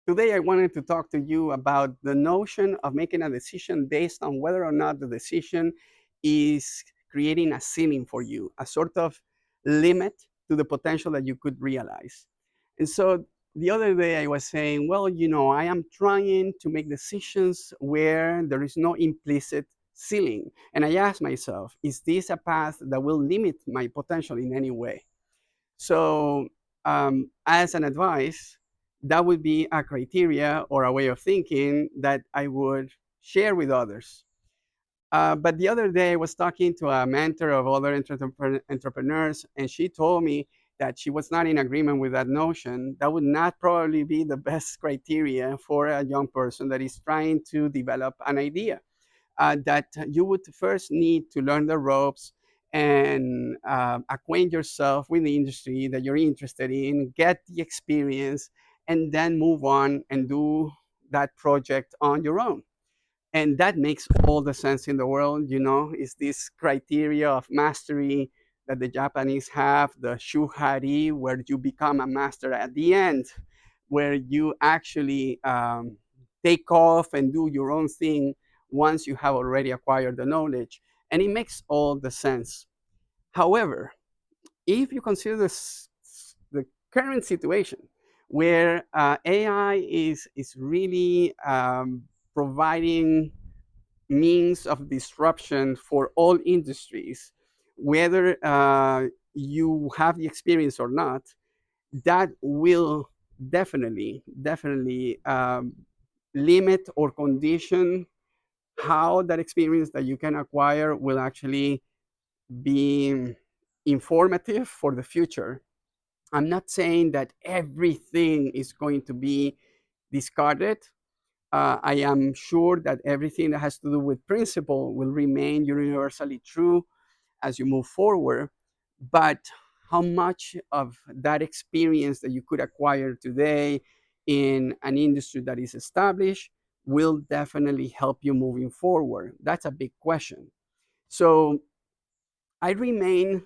today I wanted to talk to you about the notion of making a decision based on whether or not the decision is creating a ceiling for you, a sort of limit to the potential that you could realize. And so the other day I was saying, well, I am trying to make decisions where there is no implicit ceiling. And I asked myself, is this a path that will limit my potential in any way? So, as an advice, that would be a criteria or a way of thinking that I would share with others. But the other day, I was talking to a mentor of other entrepreneurs, and she told me that she was not in agreement with that notion. That would not probably be the best criteria for a young person that is trying to develop an idea. That you would first need to learn the ropes and acquaint yourself with the industry that you're interested in, get the experience, and then move on and do that project on your own. And that makes all the sense in the world. Is this criteria of mastery that the Japanese have, the Shuhari, where you become a master at the end, where you actually take off and do your own thing once you have already acquired the knowledge. And it makes all the sense. However, if you consider the current situation where AI is really providing means of disruption for all industries, whether you have the experience or not, that will definitely limit or condition how that experience that you can acquire will actually be informative for the future. I'm not saying that everything is going to be discarded. I am sure that everything that has to do with principle will remain universally true as you move forward. But how much of that experience that you could acquire today in an industry that is established will definitely help you moving forward? That's a big question. So I remain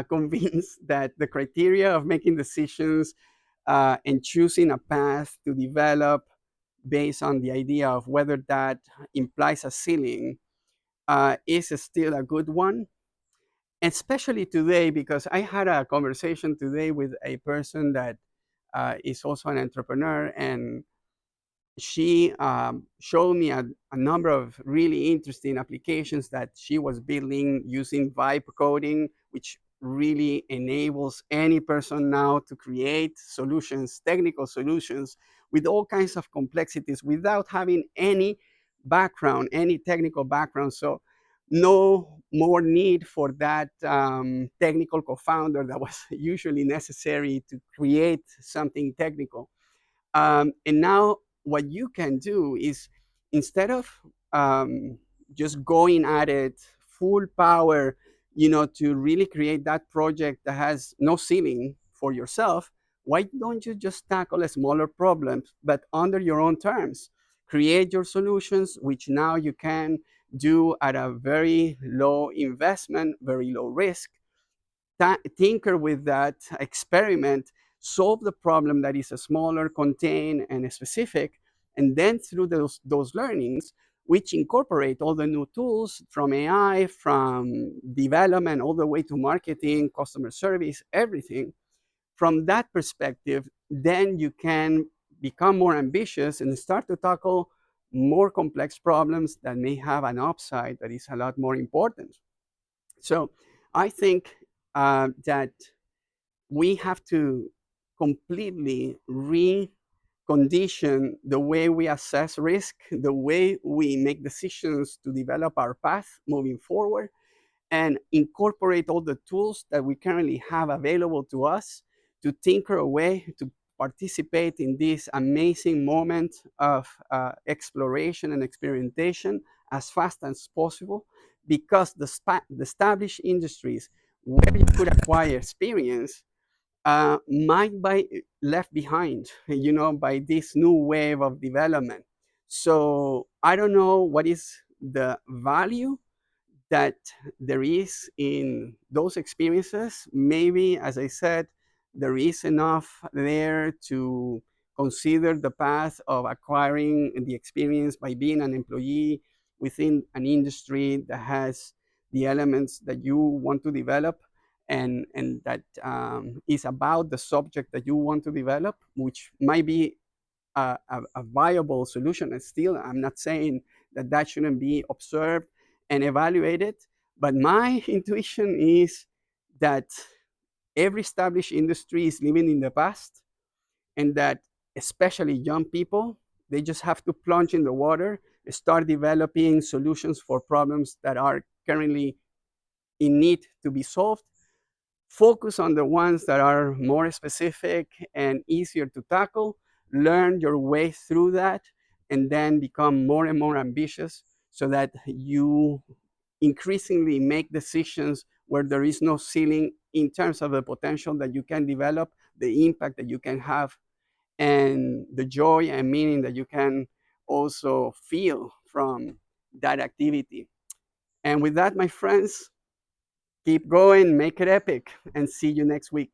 convinced that the criteria of making decisions and choosing a path to develop based on the idea of whether that implies a ceiling is still a good one, especially today, because I had a conversation today with a person that is also an entrepreneur, and she showed me a number of really interesting applications that she was building using vibe coding, which really enables any person now to create solutions, technical solutions, with all kinds of complexities without having any background, any technical background. So no more need for that technical co-founder that was usually necessary to create something technical. And now what you can do is, instead of just going at it full power, to really create that project that has no ceiling for yourself, why don't you just tackle a smaller problems, but under your own terms? Create your solutions, which now you can do at a very low investment, very low risk. Tinker with that, experiment, solve the problem that is a smaller, contained, and specific, and then through those learnings, which incorporate all the new tools from AI, from development, all the way to marketing, customer service, everything. From that perspective, then you can become more ambitious and start to tackle more complex problems that may have an upside that is a lot more important. So I think that we have to completely recondition the way we assess risk, the way we make decisions to develop our path moving forward, and incorporate all the tools that we currently have available to us to tinker away, to participate in this amazing moment of exploration and experimentation as fast as possible, because the established industries where you could acquire experience might be left behind, by this new wave of development. So I don't know what is the value that there is in those experiences. Maybe, as I said, there is enough there to consider the path of acquiring the experience by being an employee within an industry that has the elements that you want to develop, and that is about the subject that you want to develop, which might be a viable solution. And still, I'm not saying that that shouldn't be observed and evaluated, but my intuition is that every established industry is living in the past, and that especially young people, they just have to plunge in the water, start developing solutions for problems that are currently in need to be solved, focus on the ones that are more specific and easier to tackle, learn your way through that, and then become more and more ambitious so that you increasingly make decisions where there is no ceiling in terms of the potential that you can develop, the impact that you can have, and the joy and meaning that you can also feel from that activity. And with that, my friends, keep going, make it epic, and see you next week.